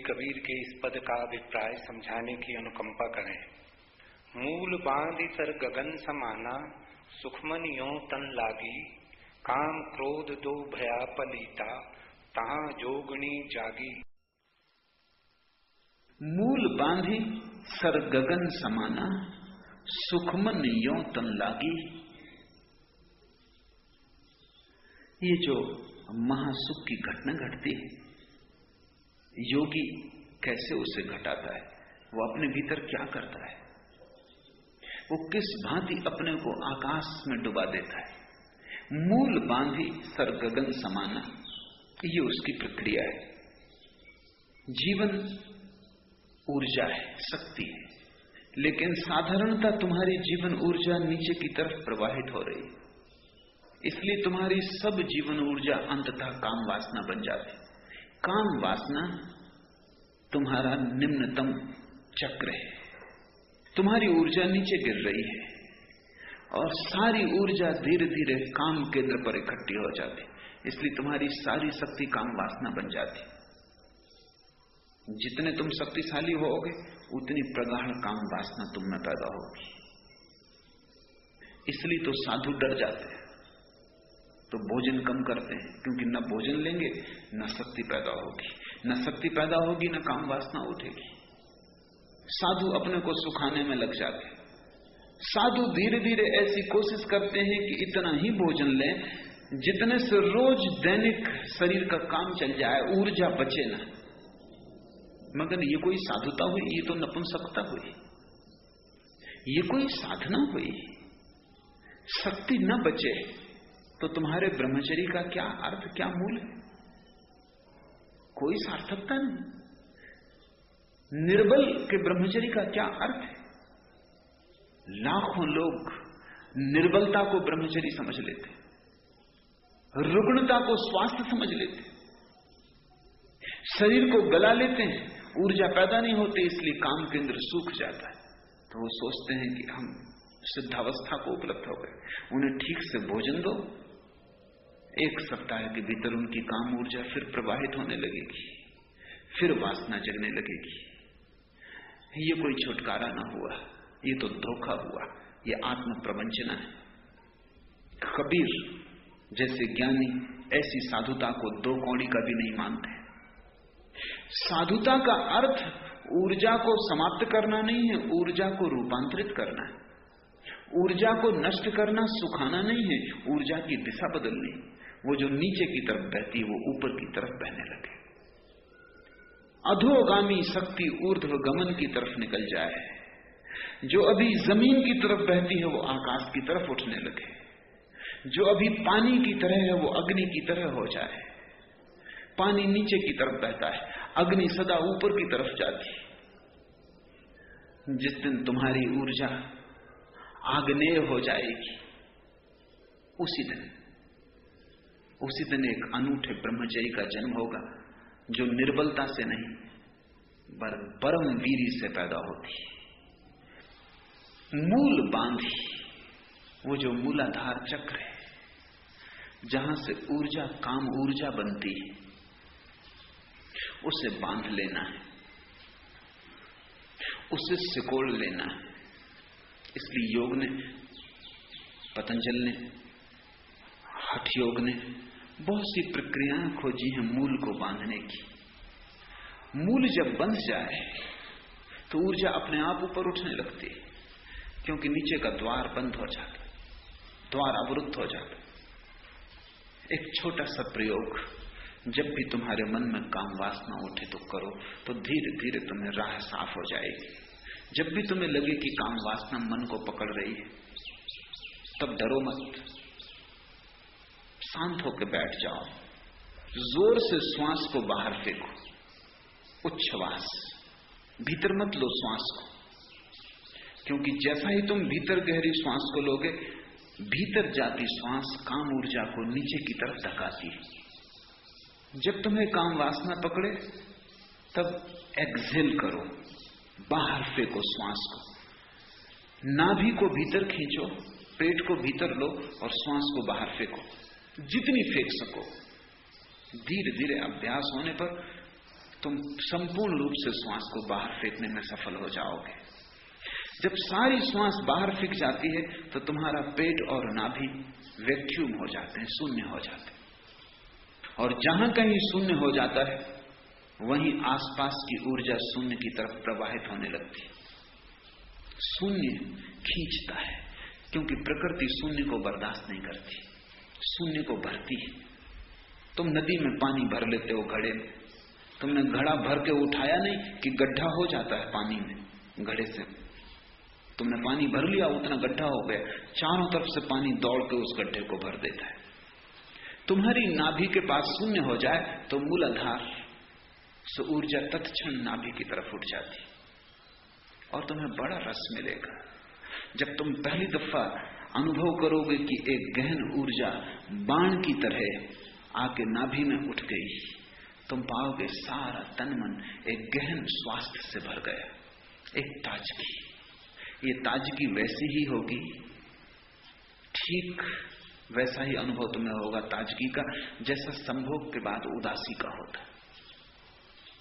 कबीर के इस पद का अभिप्राय समझाने की अनुकंपा करें। मूल बांधि सर गगन समाना, सुखमन यों तन लागी, काम क्रोध दो भया पलीता, तहां जोगणी जागी। मूल बांधि सर गगन समाना, सुखमन यों तन लागी। ये जो महासुख की घटना घटती है, योगी कैसे उसे घटाता है, वो अपने भीतर क्या करता है, वो किस भांति अपने को आकाश में डुबा देता है। मूल बांधी सर गगन समाना, ये उसकी प्रक्रिया है। जीवन ऊर्जा है, शक्ति है, लेकिन साधारणतः तुम्हारी जीवन ऊर्जा नीचे की तरफ प्रवाहित हो रही है, इसलिए तुम्हारी सब जीवन ऊर्जा अंततः काम वासना बन जाती। काम वासना तुम्हारा निम्नतम चक्र है, तुम्हारी ऊर्जा नीचे गिर रही है और सारी ऊर्जा धीरे धीरे काम केंद्र पर इकट्ठी हो जाती, इसलिए तुम्हारी सारी शक्ति काम वासना बन जाती। जितने तुम शक्तिशाली होगे उतनी प्रगाढ़ काम वासना तुम में पैदा होगी। इसलिए तो साधु डर जाते हैं, तो भोजन कम करते हैं, क्योंकि न भोजन लेंगे न शक्ति पैदा होगी, न शक्ति पैदा होगी न काम वासना उठेगी। साधु अपने को सुखाने में लग जाते हैं। साधु धीरे धीरे ऐसी कोशिश करते हैं कि इतना ही भोजन लें जितने से रोज दैनिक शरीर का काम चल जाए, ऊर्जा बचे ना। मगर ये कोई साधुता हुई? ये तो नपुंसकता हुई, ये कोई साधना हुई। शक्ति न बचे तो तुम्हारे ब्रह्मचर्य का क्या अर्थ, क्या मूल है? कोई सार्थकता नहीं। निर्बल के ब्रह्मचर्य का क्या अर्थ है? लाखों लोग निर्बलता को ब्रह्मचर्य समझ लेते, रुग्णता को स्वास्थ्य समझ लेते, शरीर को गला लेते हैं, ऊर्जा पैदा नहीं होती, इसलिए काम केंद्र सूख जाता है। तो वो सोचते हैं कि हम सिद्धावस्था को उपलब्ध हो गए। उन्हें ठीक से भोजन दो, एक सप्ताह के भीतर उनकी काम ऊर्जा फिर प्रवाहित होने लगेगी, फिर वासना जगने लगेगी। ये कोई छुटकारा ना हुआ, ये तो धोखा हुआ, ये आत्म प्रवंचना है। कबीर जैसे ज्ञानी ऐसी साधुता को दो कौड़ी का भी नहीं मानते। साधुता का अर्थ ऊर्जा को समाप्त करना नहीं है, ऊर्जा को रूपांतरित करना है। ऊर्जा को नष्ट करना, सुखाना नहीं है, ऊर्जा की दिशा बदलनी। वो जो नीचे की तरफ बहती है वो ऊपर की तरफ बहने लगे। अधोगामी शक्ति ऊर्ध्व गमन की तरफ निकल जाए। जो अभी जमीन की तरफ बहती है वो आकाश की तरफ उठने लगे। जो अभी पानी की तरह है वो अग्नि की तरह हो जाए। पानी नीचे की तरफ बहता है, अग्नि सदा ऊपर की तरफ जाती। जिस दिन तुम्हारी ऊर्जा आग्नेय हो जाएगी, उसी दिन एक अनूठे ब्रह्मचर्य का जन्म होगा, जो निर्बलता से नहीं परम वीरी से पैदा होती। मूल बांधी, वो जो मूलाधार चक्र है, जहां से ऊर्जा काम ऊर्जा बनती है, उसे बांध लेना है, उसे सिकोड़ लेना है। इसलिए योग ने, पतंजल ने, हठ योग ने बहुत सी प्रक्रियाएं खोजी हैं मूल को बांधने की। मूल जब बंध जाए तो ऊर्जा अपने आप ऊपर उठने लगती है, क्योंकि नीचे का द्वार बंद हो जाता, द्वार अवरुद्ध हो जाता। एक छोटा सा प्रयोग, जब भी तुम्हारे मन में काम वासना उठे तो करो, तो धीरे धीरे तुम्हें राह साफ हो जाएगी। जब भी तुम्हें लगे कि काम वासना मन को पकड़ रही है, तब डरो मत, शांत होकर बैठ जाओ, जोर से श्वास को बाहर फेंको, उच्छ्वास, भीतर मत लो श्वास को, क्योंकि जैसा ही तुम भीतर गहरी श्वास को लोगे, भीतर जाती श्वास काम ऊर्जा को नीचे की तरफ धकाती है। जब तुम्हें काम वासना पकड़े तब एक्सहेल करो, बाहर फेंको श्वास को, नाभि को भीतर खींचो, पेट को भीतर लो और श्वास को बाहर फेंको, जितनी फेंक सको। धीरे धीरे अभ्यास होने पर तुम संपूर्ण रूप से श्वास को बाहर फेंकने में सफल हो जाओगे। जब सारी श्वास बाहर फेंक जाती है तो तुम्हारा पेट और नाभि वैक्यूम हो जाते हैं, शून्य हो जाते हैं। और जहां कहीं शून्य हो जाता है वहीं आसपास की ऊर्जा शून्य की तरफ प्रवाहित होने लगती है। शून्य खींचता है, क्योंकि प्रकृति शून्य को बर्दाश्त नहीं करती, शून्य को भरती है। तुम नदी में पानी भर लेते हो घड़े में, तुमने घड़ा भर के उठाया नहीं कि गड्ढा हो जाता है पानी में। घड़े से तुमने पानी भर लिया, उतना गड्ढा हो गया, चारों तरफ से पानी दौड़ के उस गड्ढे को भर देता है। तुम्हारी नाभि के पास शून्य हो जाए तो मूलाधार से ऊर्जा तत्क्षण नाभि की तरफ उठ जाती और तुम्हें बड़ा रस मिलेगा। जब तुम पहली दफा अनुभव करोगे कि एक गहन ऊर्जा बाण की तरह आके नाभि में उठ गई, तुम पाओगे सारा तन मन एक गहन स्वास्थ्य से भर गया, एक ताजगी। ये ताजगी वैसी ही होगी, ठीक वैसा ही अनुभव तुम्हें होगा ताजगी का जैसा संभोग के बाद उदासी का होता,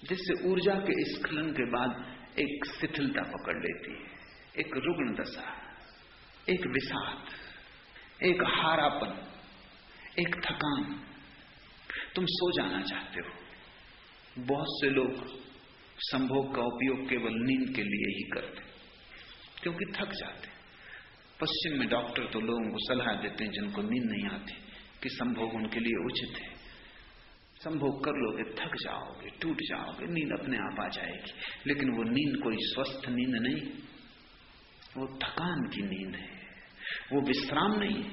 जिससे ऊर्जा के स्खलन के बाद एक शिथिलता पकड़ लेती है, एक रुग्ण दशा, एक विषाद, एक हारापन, एक थकान। तुम सो जाना चाहते हो। बहुत से लोग संभोग का उपयोग केवल नींद के लिए ही करते, क्योंकि थक जाते। पश्चिम में डॉक्टर तो लोगों को सलाह देते हैं जिनको नींद नहीं आती कि संभोग उनके लिए उचित है। संभोग कर लोगे, थक जाओगे, टूट जाओगे, नींद अपने आप आ जाएगी। लेकिन वो नींद कोई स्वस्थ नींद नहीं, वो थकान की नींद है, वो विश्राम नहीं है,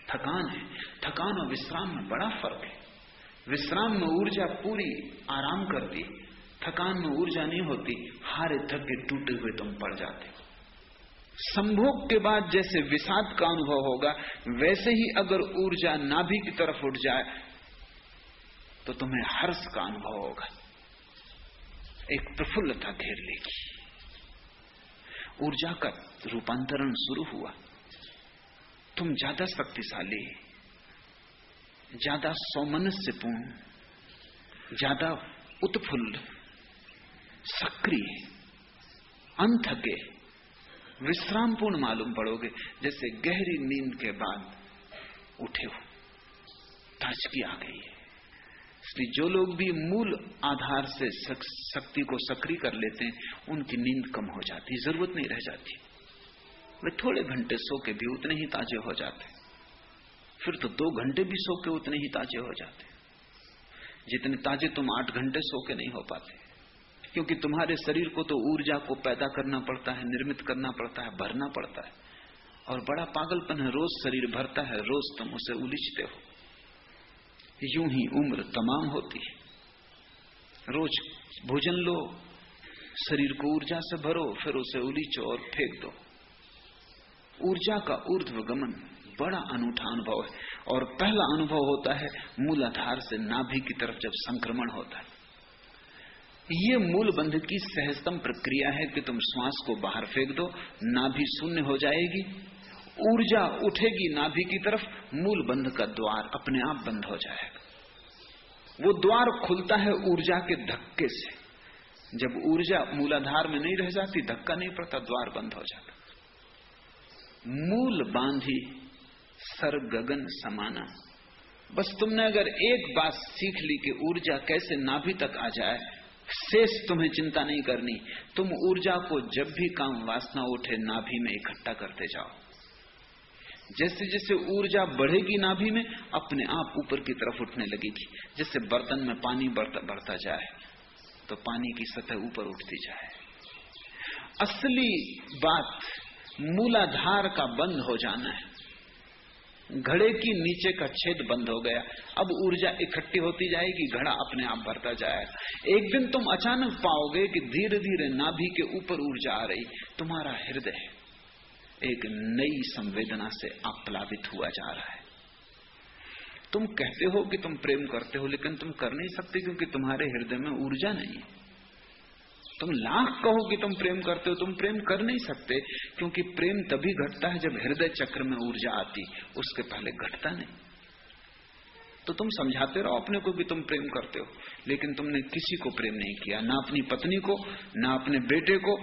थकान है। थकान और विश्राम में बड़ा फर्क है। विश्राम में ऊर्जा पूरी आराम करती, थकान में ऊर्जा नहीं होती, हारे थके टूटे हुए तुम पड़ जाते हो। संभोग के बाद जैसे विषाद का अनुभव होगा, वैसे ही अगर ऊर्जा नाभि की तरफ उठ जाए तो तुम्हें हर्ष का अनुभव होगा, एक प्रफुल्लता घेर लेगी। ऊर्जा का रूपांतरण शुरू हुआ। तुम ज्यादा शक्तिशाली, ज्यादा सौमनस्यपूर्ण, ज्यादा उत्फुल्ल, सक्रिय, अनथके, विश्रामपूर्ण मालूम पड़ोगे, जैसे गहरी नींद के बाद उठे हो, ताजगी आ गई है। इसलिए जो लोग भी मूल आधार से शक्ति को सक्रिय कर लेते हैं, उनकी नींद कम हो जाती, जरूरत नहीं रह जाती। वे थोड़े घंटे सो के भी उतने ही ताजे हो जाते, फिर तो 2 घंटे भी सो के उतने ही ताजे हो जाते, जितने ताजे तुम 8 घंटे सो के नहीं हो पाते। क्योंकि तुम्हारे शरीर को तो ऊर्जा को पैदा करना पड़ता है, निर्मित करना पड़ता है, भरना पड़ता है। और बड़ा पागलपन है, रोज शरीर भरता है, रोज तुम उसे उलीचते हो। यूं ही उम्र तमाम होती है। रोज भोजन लो, शरीर को ऊर्जा से भरो, फिर उसे उलीचो और फेंक दो। ऊर्जा का ऊर्ध्वगमन बड़ा अनूठा अनुभव है। और पहला अनुभव होता है मूलाधार से नाभि की तरफ जब संक्रमण होता है। ये मूल बंध की सहजतम प्रक्रिया है कि तुम श्वास को बाहर फेंक दो, नाभि शून्य हो जाएगी, ऊर्जा उठेगी नाभि की तरफ, मूल बंध का द्वार अपने आप बंद हो जाएगा। वो द्वार खुलता है ऊर्जा के धक्के से। जब ऊर्जा मूलाधार में नहीं रह जाती, धक्का नहीं पड़ता, द्वार बंद हो जाता। मूल बांधी सर गगन समाना। बस तुमने अगर एक बात सीख ली कि ऊर्जा कैसे नाभि तक आ जाए, शेष तुम्हें चिंता नहीं करनी। तुम ऊर्जा को जब भी काम वासना उठे नाभि में इकट्ठा करते जाओ। जैसे जैसे ऊर्जा बढ़ेगी नाभि में, अपने आप ऊपर की तरफ उठने लगेगी। जैसे बर्तन में पानी बढ़ता जाए तो पानी की सतह ऊपर उठती जाए। असली बात मूलाधार का बंद हो जाना है। घड़े की नीचे का छेद बंद हो गया, अब ऊर्जा इकट्ठी होती जाएगी, घड़ा अपने आप भरता जाएगा। एक दिन तुम अचानक पाओगे कि धीरे धीरे नाभि के ऊपर ऊर्जा आ रही, तुम्हारा हृदय एक नई संवेदना से आप्लावित हुआ जा रहा है। तुम कहते हो कि तुम प्रेम करते हो, लेकिन तुम कर नहीं सकते क्योंकि तुम्हारे हृदय में ऊर्जा नहीं है। तुम लाख कहो कि तुम प्रेम करते हो, तुम प्रेम कर नहीं सकते क्योंकि प्रेम तभी घटता है जब हृदय चक्र में ऊर्जा आती, उसके पहले घटता नहीं। तो तुम समझाते रहो अपने को भी तुम प्रेम करते हो, लेकिन तुमने किसी को प्रेम नहीं किया, ना अपनी पत्नी को, ना अपने बेटे को।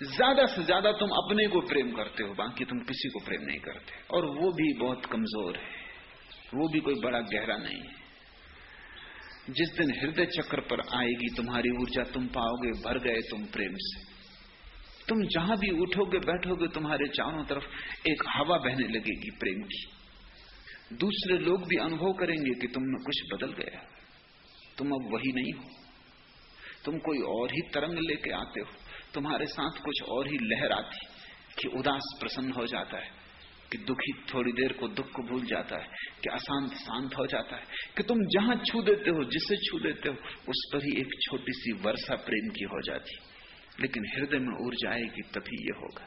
ज्यादा से ज्यादा तुम अपने को प्रेम करते हो, बाकी तुम किसी को प्रेम नहीं करते, और वो भी बहुत कमजोर है, वो भी कोई बड़ा गहरा नहीं है। जिस दिन हृदय चक्र पर आएगी तुम्हारी ऊर्जा, तुम पाओगे भर गए तुम प्रेम से। तुम जहां भी उठोगे बैठोगे, तुम्हारे चारों तरफ एक हवा बहने लगेगी प्रेम की। दूसरे लोग भी अनुभव करेंगे कि तुम में कुछ बदल गया, तुम अब वही नहीं हो, तुम कोई और ही तरंग लेके आते हो, तुम्हारे साथ कुछ और ही लहर आती कि उदास प्रसन्न हो जाता है, कि दुखी थोड़ी देर को दुख को भूल जाता है, कि अशांत शांत हो जाता है, कि तुम जहां छू देते हो, जिसे छू देते हो, उस पर ही एक छोटी सी वर्षा प्रेम की हो जाती। लेकिन हृदय में ऊर्जा आएगी तभी ये होगा।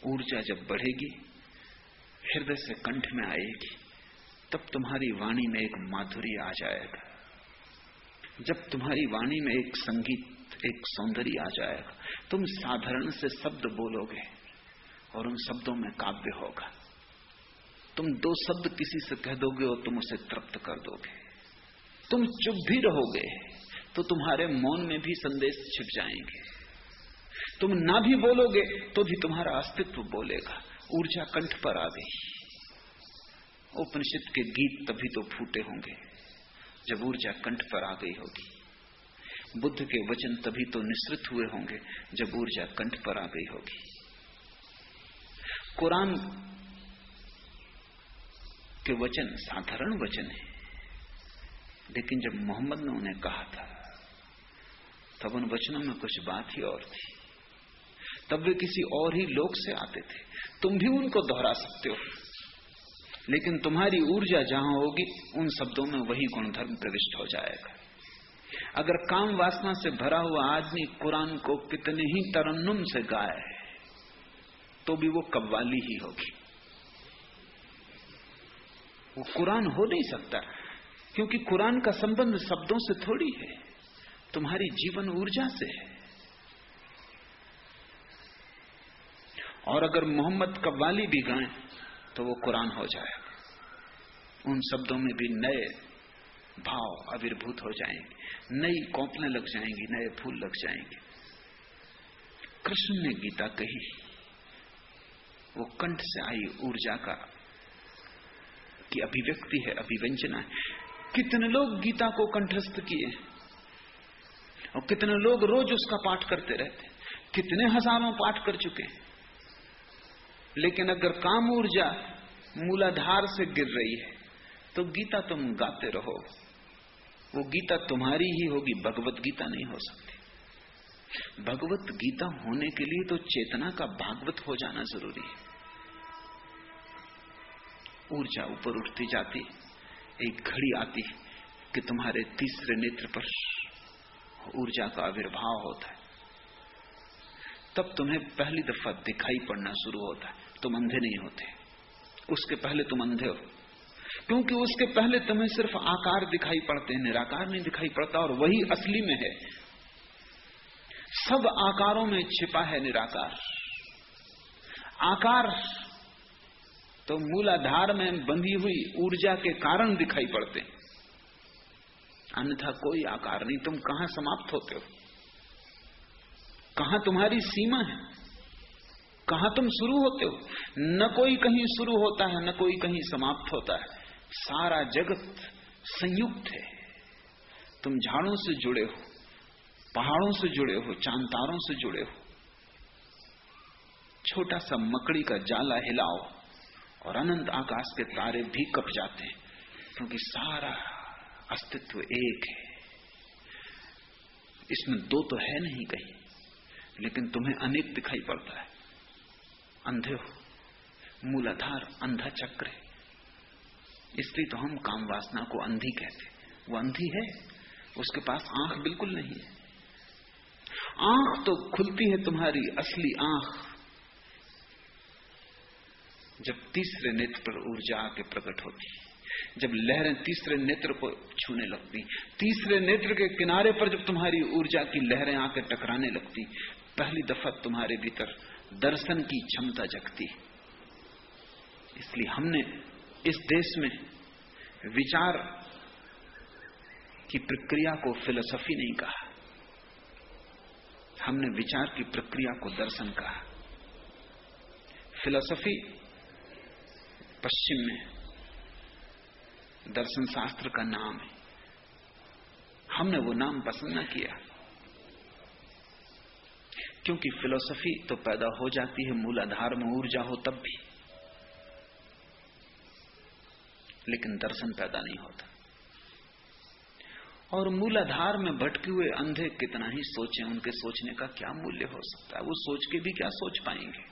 ऊर्जा जब बढ़ेगी, हृदय से कंठ में आएगी, तब तुम्हारी वाणी में एक माधुर्य आ जाएगा। जब तुम्हारी वाणी में एक संगीत, एक सौंदर्य आ जाएगा, तुम साधारण से शब्द बोलोगे और उन शब्दों में काव्य होगा। तुम दो शब्द किसी से कह दोगे और तुम उसे तृप्त कर दोगे। तुम चुप भी रहोगे तो तुम्हारे मौन में भी संदेश छिप जाएंगे। तुम ना भी बोलोगे तो भी तुम्हारा अस्तित्व बोलेगा। ऊर्जा कंठ पर आ गई। उपनिषद के गीत तभी तो फूटे होंगे जब ऊर्जा कंठ पर आ गई होगी। बुद्ध के वचन तभी तो निसृत हुए होंगे जब ऊर्जा कंठ पर आ गई होगी। कुरान के वचन साधारण वचन है, लेकिन जब मोहम्मद ने उन्हें कहा था तब उन वचनों में कुछ बात ही और थी। तब वे किसी और ही लोक से आते थे। तुम भी उनको दोहरा सकते हो, लेकिन तुम्हारी ऊर्जा जहां होगी उन शब्दों में वही गुणधर्म प्रविष्ट हो जाएगा। अगर काम वासना से भरा हुआ आदमी कुरान को कितने ही तरन्नुम से गाए तो भी वो कव्वाली ही होगी। वो कुरान हो नहीं सकता, क्योंकि कुरान का संबंध शब्दों से थोड़ी है, तुम्हारी जीवन ऊर्जा से है। और अगर मोहम्मद कव्वाली भी गाएं तो वो कुरान हो जाएगा। उन शब्दों में भी नए भाव आविर्भूत हो जाएंगे, नई कौपलें लग जाएंगी, नए फूल लग जाएंगे। कृष्ण ने गीता कही, वो कंठ से आई ऊर्जा का की अभिव्यक्ति है, अभिव्यंजना है। कितने लोग गीता को कंठस्थ किए और कितने लोग रोज उसका पाठ करते रहते, कितने हजारों पाठ कर चुके। लेकिन अगर काम ऊर्जा मूलाधार से गिर रही है तो गीता तुम गाते रहो, वो गीता तुम्हारी ही होगी, भगवत गीता नहीं हो सकती। भगवत गीता होने के लिए तो चेतना का भागवत हो जाना जरूरी है। ऊर्जा ऊपर उठती जाती, एक घड़ी आती कि तुम्हारे तीसरे नेत्र पर ऊर्जा का आविर्भाव होता है। तब तुम्हें पहली दफा दिखाई पड़ना शुरू होता है। तुम अंधे नहीं होते, उसके पहले तुम अंधे हो, क्योंकि उसके पहले तुम्हें सिर्फ आकार दिखाई पड़ते हैं, निराकार नहीं दिखाई पड़ता, और वही असली में है। सब आकारों में छिपा है निराकार। आकार तो मूलाधार में बंधी हुई ऊर्जा के कारण दिखाई पड़ते, अन्यथा कोई आकार नहीं। तुम कहां समाप्त होते हो, कहां तुम्हारी सीमा है, कहां तुम शुरू होते हो? न कोई कहीं शुरू होता है, न कोई कहीं समाप्त होता है। सारा जगत संयुक्त है। तुम झाड़ों से जुड़े हो, पहाड़ों से जुड़े हो, चांद तारों से जुड़े हो। छोटा सा मकड़ी का जाला हिलाओ और अनंत आकाश के तारे भी कप जाते हैं, क्योंकि सारा अस्तित्व एक है। इसमें दो तो है नहीं कहीं, लेकिन तुम्हें अनेक दिखाई पड़ता है। अंधे हो, मूलाधार अंधा चक्र है। इसलिए तो हम काम वासना को अंधी कहते। वो अंधी है, उसके पास आंख बिल्कुल नहीं है। आंख तो खुलती है तुम्हारी असली आंख जब तीसरे नेत्र पर ऊर्जा आके प्रकट होती, जब लहरें तीसरे नेत्र को छूने लगती, तीसरे नेत्र के किनारे पर जब तुम्हारी ऊर्जा की लहरें आके टकराने लगती, पहली दफा तुम्हारे भीतर दर्शन की क्षमता जगती। इसलिए हमने इस देश में विचार की प्रक्रिया को फिलॉसफी नहीं कहा, हमने विचार की प्रक्रिया को दर्शन कहा। फिलॉसफी पश्चिम में दर्शन शास्त्र का नाम है, हमने वो नाम पसंद न किया, क्योंकि फिलॉसफी तो पैदा हो जाती है मूलाधार में ऊर्जा हो तब भी, लेकिन दर्शन पैदा नहीं होता। और मूलाधार में भटके हुए अंधे कितना ही सोचें, उनके सोचने का क्या मूल्य हो सकता है? वो सोच के भी क्या सोच पाएंगे?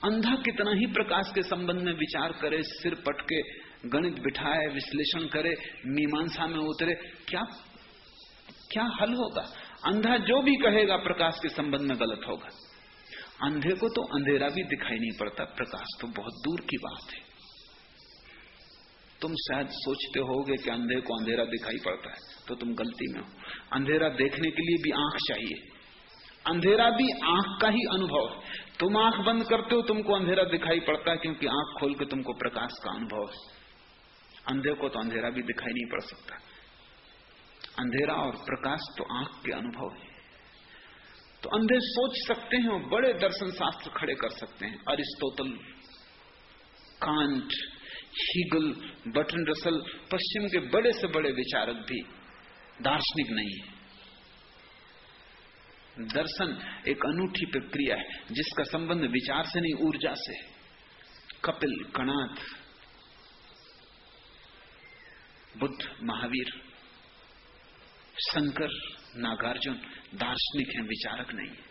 अंधा कितना ही प्रकाश के संबंध में विचार करे, सिर पटके, गणित बिठाए, विश्लेषण करे, मीमांसा में उतरे, क्या हल होगा? अंधा जो भी कहेगा प्रकाश के संबंध में गलत होगा। अंधे को तो अंधेरा भी दिखाई नहीं पड़ता, प्रकाश तो बहुत दूर की बात है। तुम शायद सोचते होगे कि अंधे को अंधेरा दिखाई पड़ता है, तो तुम गलती में हो। अंधेरा देखने के लिए भी आंख चाहिए, अंधेरा भी आंख का ही अनुभव है। तुम आंख बंद करते हो, तुमको अंधेरा दिखाई पड़ता है, क्योंकि आंख खोल के तुमको प्रकाश का अनुभव है। अंधे को तो अंधेरा भी दिखाई नहीं पड़ सकता। अंधेरा और प्रकाश तो आंख के अनुभव है। तो अंधे सोच सकते हैं और बड़े दर्शन शास्त्र खड़े कर सकते हैं। Aristotle, Kant, Hegel, Bertrand Russell, पश्चिम के बड़े से बड़े विचारक भी दार्शनिक नहीं है। दर्शन एक अनूठी प्रक्रिया है जिसका संबंध विचार से नहीं, ऊर्जा से। कपिल, कणाद, बुद्ध, महावीर, शंकर, नागार्जुन दार्शनिक हैं, विचारक नहीं है।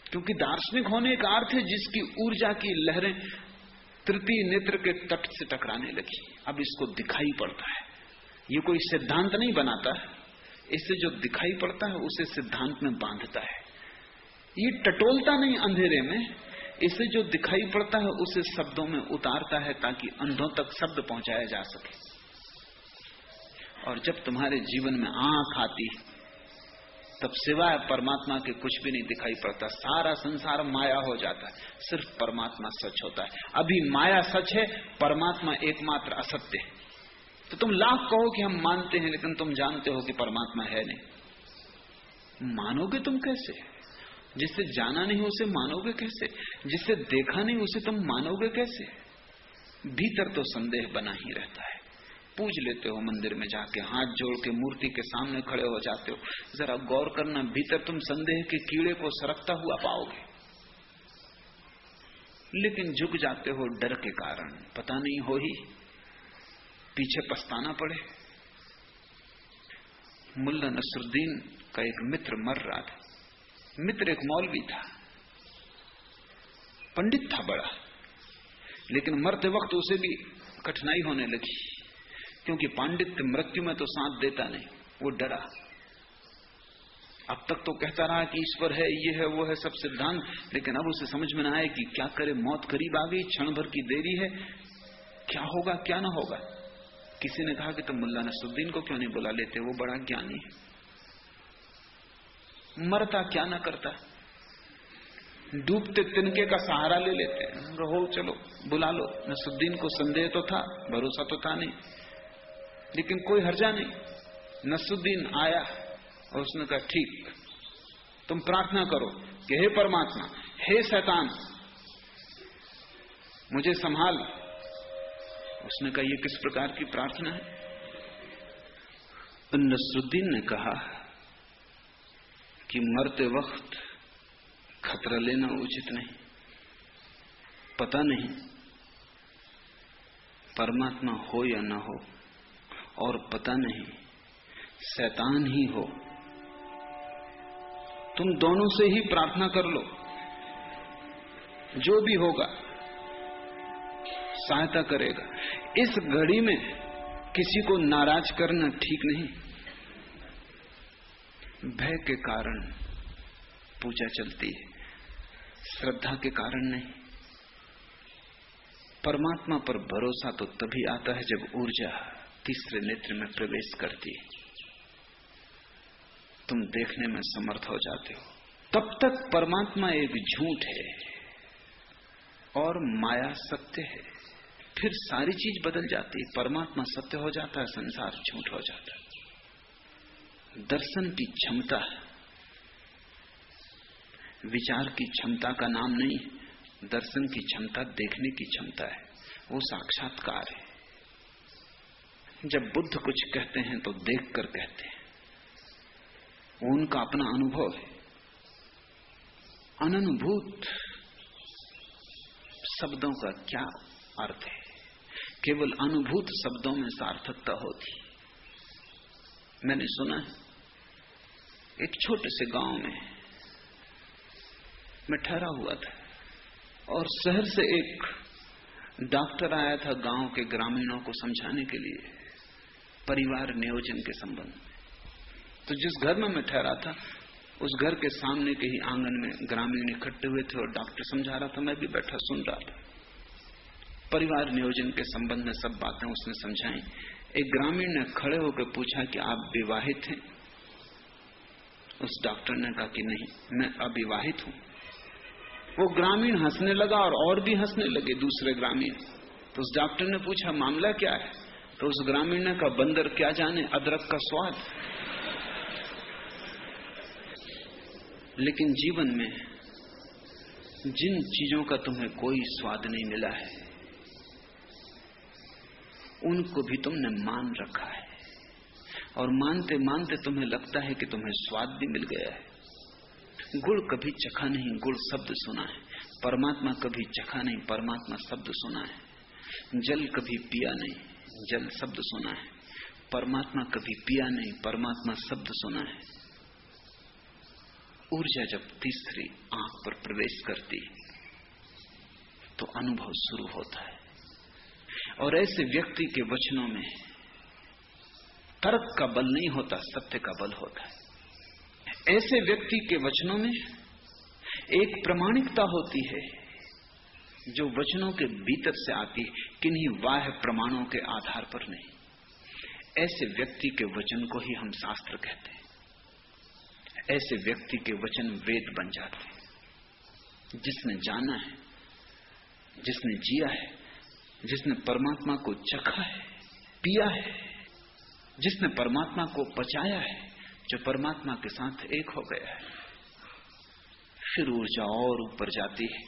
क्योंकि दार्शनिक होने का अर्थ है जिसकी ऊर्जा की लहरें तृतीय नेत्र के तट से टकराने लगी, अब इसको दिखाई पड़ता है। ये कोई सिद्धांत नहीं बनाता है, इससे जो दिखाई पड़ता है उसे सिद्धांत में बांधता है। ये टटोलता नहीं अंधेरे में, इससे जो दिखाई पड़ता है उसे शब्दों में उतारता है ताकि अंधों तक शब्द पहुंचाया जा सके। और जब तुम्हारे जीवन में आंख आती तब सिवाय परमात्मा के कुछ भी नहीं दिखाई पड़ता, सारा संसार माया हो जाता है, सिर्फ परमात्मा सच होता है। अभी माया सच है, परमात्मा एकमात्र असत्य है। तो तुम लाख कहो कि हम मानते हैं, लेकिन तुम जानते हो कि परमात्मा है नहीं। मानोगे तुम कैसे? जिसे जाना नहीं उसे मानोगे कैसे? जिसे देखा नहीं उसे तुम मानोगे कैसे? भीतर तो संदेह बना ही रहता है। पूज लेते हो मंदिर में जाके, हाथ जोड़ के मूर्ति के सामने खड़े हो जाते हो, जरा गौर करना, भीतर तुम संदेह के कीड़े को सरकता हुआ पाओगे। लेकिन झुक जाते हो डर के कारण, पता नहीं हो ही पीछे पछताना पड़े। मुल्ला नसरुद्दीन का एक मित्र मर रहा था। मित्र एक मौलवी था, पंडित था बड़ा, लेकिन मरते वक्त उसे भी कठिनाई होने लगी, क्योंकि पांडित्य मृत्यु में तो साथ देता नहीं। वो डरा। अब तक तो कहता रहा कि ईश्वर है, ये है, वो है, सब सिद्धांत, लेकिन अब उसे समझ में ना आए कि क्या करे, मौत करीब आ गई, क्षण भर की देरी है, क्या होगा क्या ना होगा। किसी ने कहा कि तुम मुल्ला नसरुद्दीन को क्यों नहीं बुला लेते, वो बड़ा ज्ञानी है, मरता क्या ना करता, डूबते तिनके का सहारा ले लेते। हो चलो बुला लो। नसरुद्दीन को संदेह तो था, भरोसा तो था नहीं, लेकिन कोई हर्जा नहीं। नसरुद्दीन आया और उसने कहा ठीक, तुम प्रार्थना करो कि हे परमात्मा, हे शैतान, मुझे संभाल। उसने कहा ये किस प्रकार की प्रार्थना है? नसरुद्दीन ने कहा कि मरते वक्त खतरा लेना उचित नहीं, पता नहीं परमात्मा हो या ना हो, और पता नहीं शैतान ही हो। तुम दोनों से ही प्रार्थना कर लो, जो भी होगा सहायता करेगा। इस घड़ी में किसी को नाराज करना ठीक नहीं। भय के कारण पूजा चलती है, श्रद्धा के कारण नहीं। परमात्मा पर भरोसा तो तभी आता है जब ऊर्जा तीसरे नेत्र में प्रवेश करती है, तुम देखने में समर्थ हो जाते हो। तब तक परमात्मा एक झूठ है और माया सत्य है। फिर सारी चीज बदल जाती है। परमात्मा सत्य हो जाता है, संसार झूठ हो जाता है। दर्शन की क्षमता, विचार की क्षमता का नाम नहीं, दर्शन की क्षमता देखने की क्षमता है, वो साक्षात्कार है। जब बुद्ध कुछ कहते हैं तो देखकर कहते हैं, वो उनका अपना अनुभव है। अननुभूत शब्दों का क्या अर्थ है? केवल अनुभूत शब्दों में सार्थकता होती। मैंने सुना है, एक छोटे से गांव में मैं ठहरा हुआ था और शहर से एक डॉक्टर आया था गांव के ग्रामीणों को समझाने के लिए परिवार नियोजन के संबंध में। तो जिस घर में मैं ठहरा था उस घर के सामने के ही आंगन में ग्रामीण इकट्ठे हुए थे और डॉक्टर समझा रहा था, मैं भी बैठा सुन रहा था। परिवार नियोजन के संबंध में सब बातें उसने समझाई। एक ग्रामीण ने खड़े होकर पूछा कि आप विवाहित हैं? उस डॉक्टर ने कहा कि नहीं, मैं अविवाहित हूं। वो ग्रामीण हंसने लगा और भी हंसने लगे दूसरे ग्रामीण। तो उस डॉक्टर ने पूछा मामला क्या है? तो उस ग्रामीण ने कहा बंदर क्या जाने अदरक का स्वाद। लेकिन जीवन में जिन चीजों का तुम्हें कोई स्वाद नहीं मिला है उनको भी तुमने मान रखा है, और मानते मानते तुम्हें लगता है कि तुम्हें स्वाद भी मिल गया है। गुड़ कभी चखा नहीं, गुड़ शब्द सुना है। परमात्मा कभी चखा नहीं, परमात्मा शब्द सुना है। जल कभी पिया नहीं, जल शब्द सुना है। परमात्मा कभी पिया नहीं, परमात्मा शब्द सुना है। ऊर्जा जब तीसरी आंख पर प्रवेश करती तो अनुभव शुरू होता है। और ऐसे व्यक्ति के वचनों में तर्क का बल नहीं होता, सत्य का बल होता है। ऐसे व्यक्ति के वचनों में एक प्रामाणिकता होती है जो वचनों के भीतर से आती है, किन्हीं बाह्य प्रमाणों के आधार पर नहीं। ऐसे व्यक्ति के वचन को ही हम शास्त्र कहते हैं। ऐसे व्यक्ति के वचन वेद बन जाते हैं। जिसने जाना है, जिसने जिया है, जिसने परमात्मा को चखा है, पिया है, जिसने परमात्मा को पचाया है, जो परमात्मा के साथ एक हो गया है, फिर ऊर्जा और ऊपर जाती है,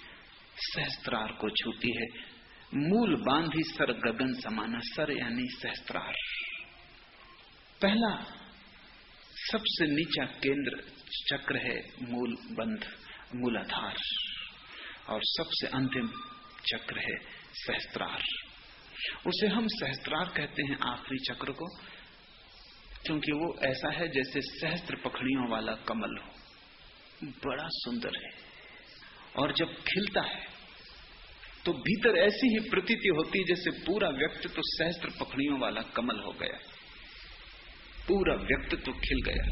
सहस्त्रार को छूती है। मूल बांधी सर गगन समाना, सर यानी सहस्त्रार। पहला सबसे नीचा केंद्र चक्र है मूल बंध, मूलाधार, और सबसे अंतिम चक्र है सहस्त्रार। उसे हम सहस्त्रार कहते हैं आखिरी चक्र को, क्योंकि वो ऐसा है जैसे सहस्त्र पखड़ियों वाला कमल हो। बड़ा सुंदर है, और जब खिलता है तो भीतर ऐसी ही प्रतीति होती है जैसे पूरा व्यक्तित्व तो सहस्त्र पखड़ियों वाला कमल हो गया, पूरा व्यक्तित्व तो खिल गया।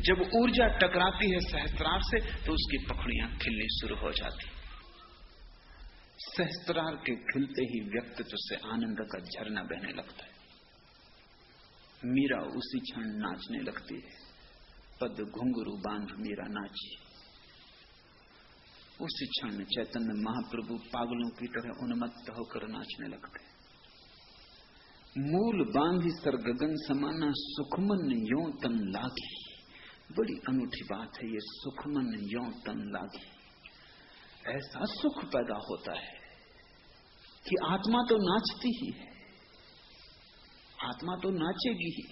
जब ऊर्जा टकराती है सहस्त्रार से तो उसकी पखड़ियां खिलनी शुरू हो जाती। सहस्त्रार के खिलते ही व्यक्तित्व से आनंद का झरना बहने लगता है। मीरा उसी क्षण नाचने लगती है। पद घुंघरू बांध मीरा नाची। उसी क्षण में चैतन्य महाप्रभु पागलों की तरह उन्मत्त होकर नाचने लगते। मूल बांधी सर गगन समाना, सुखमन यों तन लागी। बड़ी अनूठी बात है ये, सुखमन यों तन लागी। ऐसा सुख पैदा होता है कि आत्मा तो नाचती ही है, आत्मा तो नाचेगी ही,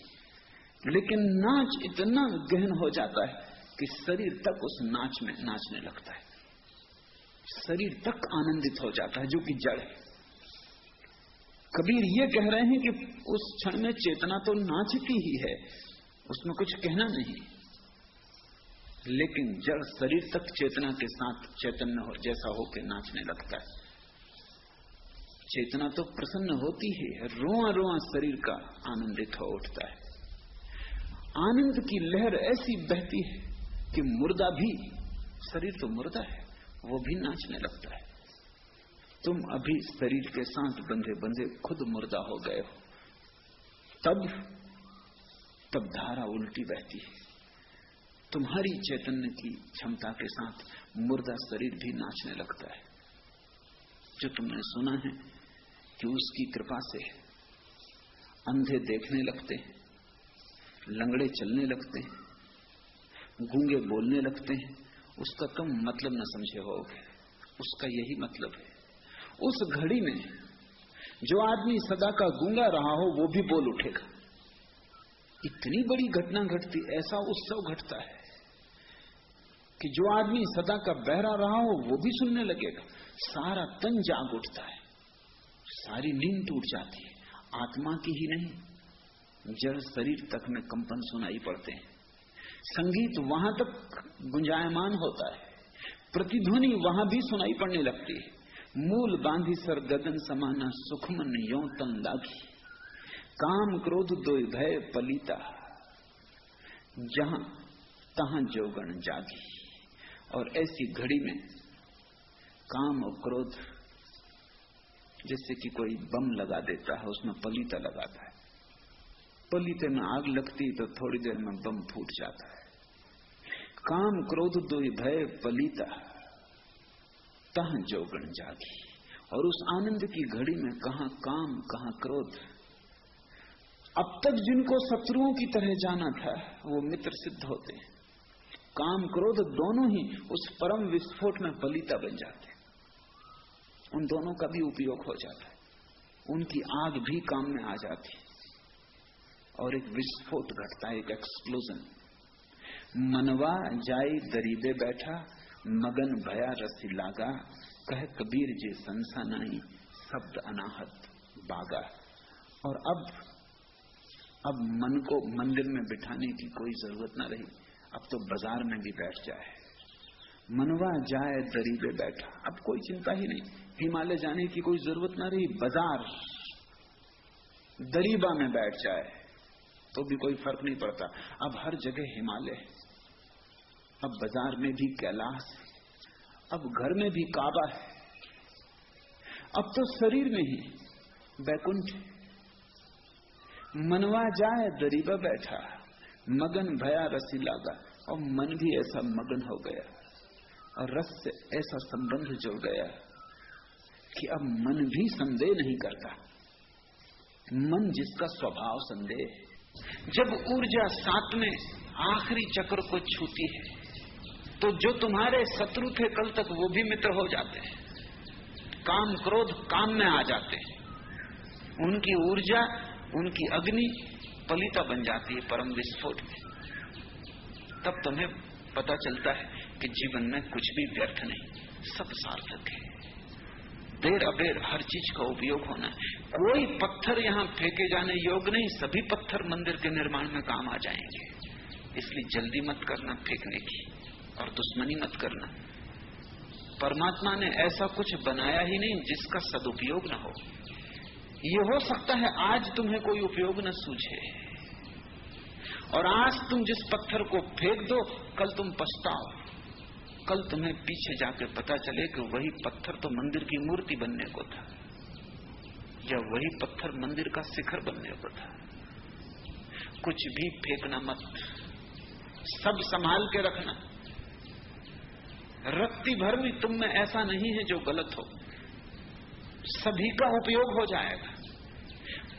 लेकिन नाच इतना गहन हो जाता है कि शरीर तक उस नाच में नाचने लगता है। शरीर तक आनंदित हो जाता है, जो कि जड़ है। कबीर ये कह रहे हैं कि उस क्षण में चेतना तो नाचती ही है, उसमें कुछ कहना नहीं, लेकिन जड़ शरीर तक चेतना के साथ चैतन्य हो जैसा होकर नाचने लगता है। चेतना तो प्रसन्न होती है, रोआ रोआ शरीर का आनंदित हो उठता है। आनंद की लहर ऐसी बहती है कि मुर्दा भी, शरीर तो मुर्दा है, वो भी नाचने लगता है। तुम अभी शरीर के साथ बंधे बंधे खुद मुर्दा हो गए हो, तब धारा उल्टी बहती है। तुम्हारी चैतन्य की क्षमता के साथ मुर्दा शरीर भी नाचने लगता है। जो तुमने सुना है कि उसकी कृपा से अंधे देखने लगते हैं, लंगड़े चलने लगते हैं, गूंगे बोलने लगते हैं, उसका तुम मतलब न समझे होगे। उसका यही मतलब है। उस घड़ी में जो आदमी सदा का गूंगा रहा हो वो भी बोल उठेगा। इतनी बड़ी घटना घटती, ऐसा उत्सव घटता है कि जो आदमी सदा का बहरा रहा हो वो भी सुनने लगेगा। सारा तन जाग उठता है, सारी नींद टूट जाती है। आत्मा की ही नहीं, जड़ शरीर तक में कंपन सुनाई पड़ते हैं। संगीत वहां तक गुंजायमान होता है, प्रतिध्वनि वहां भी सुनाई पड़ने लगती है। मूल बांधी सर गगन समाना सुखमन यों तन लागी, काम क्रोध दोय भय पलीता, जहां तहां जोगण जागी। और ऐसी घड़ी में काम और क्रोध, जैसे कि कोई बम लगा देता है, उसमें पलीता लगाता है, पलीते में आग लगती तो थोड़ी देर में बम फूट जाता है। काम क्रोध दोय भय पलीता, तहां जोगण जागी। और उस आनंद की घड़ी में कहां काम कहां क्रोध। अब तक जिनको शत्रुओं की तरह जाना था वो मित्र सिद्ध होते हैं। काम क्रोध दोनों ही उस परम विस्फोट में पलीता बन जाते हैं। उन दोनों का भी उपयोग हो जाता है, उनकी आग भी काम में आ जाती है और एक विस्फोट घटता है, एक एक्सप्लोजन। मनवा जाई दरीबे बैठा, मगन भया रसी लागा, कह कबीर जी संसा नहीं, शब्द अनाहत बागा। और अब मन को मंदिर में बिठाने की कोई जरूरत ना रही, अब तो बाजार में भी बैठ जाए। मनवा जाए दरीबे बैठा, अब कोई चिंता ही नहीं, हिमालय जाने की कोई जरूरत ना रही, बाजार दरीबा में बैठ जाए तो भी कोई फर्क नहीं पड़ता। अब हर जगह हिमालय, अब बाजार में भी कैलाश, अब घर में भी काबा है, अब तो शरीर में ही बैकुंठ। मनवा जाए दरीबा बैठा, मगन भया रसी लागा। और मन भी ऐसा मगन हो गया और रस से ऐसा संबंध जुड़ गया कि अब मन भी संदेह नहीं करता। मन जिसका स्वभाव संदेह है, जब ऊर्जा सातवें आखिरी चक्र को छूती है तो जो तुम्हारे शत्रु थे कल तक वो भी मित्र हो जाते हैं। काम क्रोध काम में आ जाते हैं, उनकी ऊर्जा उनकी अग्नि पलीता बन जाती है परम विस्फोट में। तब तुम्हें पता चलता है कि जीवन में कुछ भी व्यर्थ नहीं, सब सार्थक है। देर अबेर हर चीज का उपयोग होना है। कोई पत्थर यहाँ फेंके जाने योग्य नहीं, सभी पत्थर मंदिर के निर्माण में काम आ जाएंगे। इसलिए जल्दी मत करना फेंकने की और दुश्मनी मत करना। परमात्मा ने ऐसा कुछ बनाया ही नहीं जिसका सदुपयोग न हो। ये हो सकता है आज तुम्हें कोई उपयोग न सूझे और आज तुम जिस पत्थर को फेंक दो कल तुम पछताओ। कल तुम्हें पीछे जाके पता चले कि वही पत्थर तो मंदिर की मूर्ति बनने को था या वही पत्थर मंदिर का शिखर बनने को था। कुछ भी फेंकना मत, सब संभाल के रखना। रत्ती भर भी तुम में ऐसा नहीं है जो गलत हो, सभी का उपयोग हो जाएगा।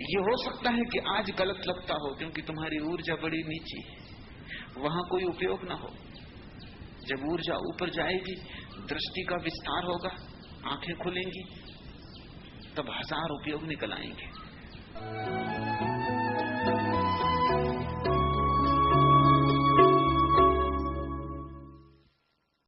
ये हो सकता है कि आज गलत लगता हो क्योंकि तुम्हारी ऊर्जा बड़ी नीची है, वहां कोई उपयोग ना हो। जब ऊर्जा ऊपर जाएगी, दृष्टि का विस्तार होगा, आंखें खुलेंगी, तब हजार उपयोग निकल आएंगे।